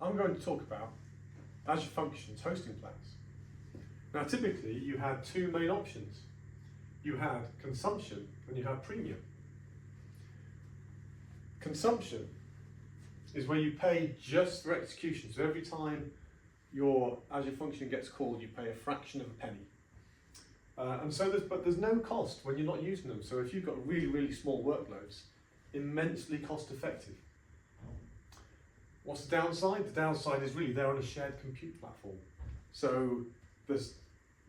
I'm going to talk about Azure Functions hosting plans. Now typically you had two main options. You had consumption and you had premium. Consumption is where you pay just for execution. So every time your Azure function gets called, you pay a fraction of a penny. But there's no cost when you're not using them. So if you've got really, really small workloads, immensely cost effective. What's the downside? The downside is really they're on a shared compute platform. So there's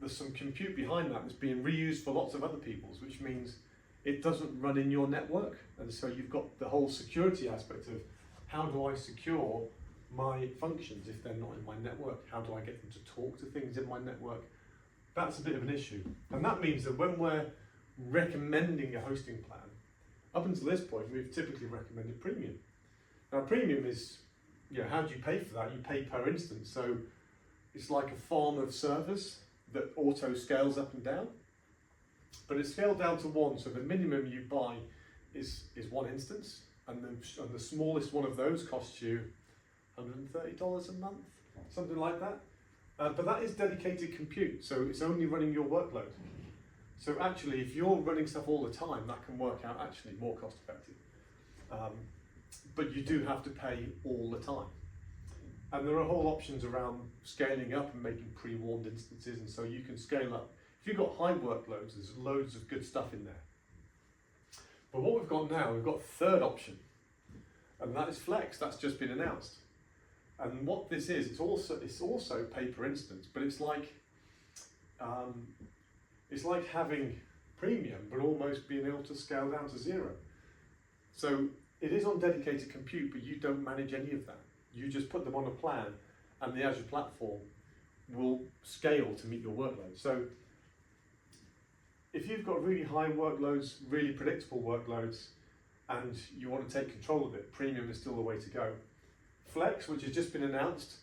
some compute behind that that's being reused for lots of other people's, which means it doesn't run in your network. And so you've got the whole security aspect of how do I secure my functions if they're not in my network? How do I get them to talk to things in my network? That's a bit of an issue. And that means that when we're recommending a hosting plan, up until this point, we've typically recommended premium. Now premium is, how do you pay for that? You pay per instance. So it's like a farm of servers that auto scales up and down, but it's scaled down to one. So the minimum you buy is one instance, and the smallest one of those costs you $130 a month, something like that. But that is dedicated compute, so it's only running your workload. So actually, if you're running stuff all the time, that can work out actually more cost effective. But you do have to pay all the time. And there are whole options around scaling up and making pre-warmed instances, and so you can scale up. If you've got high workloads, there's loads of good stuff in there. But what we've got now, we've got a third option, and that is Flex. That's just been announced. And what this is, it's also pay per instance, but it's like having premium, but almost being able to scale down to zero. So it is on dedicated compute, but you don't manage any of that. You just put them on a plan, and the Azure platform will scale to meet your workload. So if you've got really high workloads, really predictable workloads, and you want to take control of it, premium is still the way to go. Flex, which has just been announced,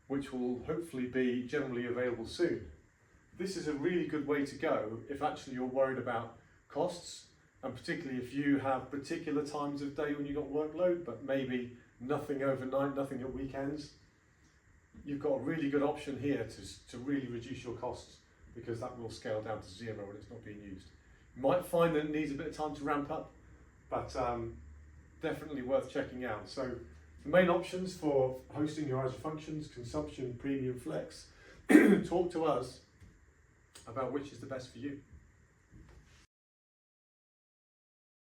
which will hopefully be generally available soon. This is a really good way to go if actually you're worried about costs, and particularly if you have particular times of day when you've got workload, but maybe nothing overnight, nothing at weekends. You've got a really good option here to really reduce your costs, because that will scale down to zero when it's not being used. You might find that it needs a bit of time to ramp up, but definitely worth checking out. So the main options for hosting your Azure Functions: consumption, premium, Flex. Talk to us about which is the best for you.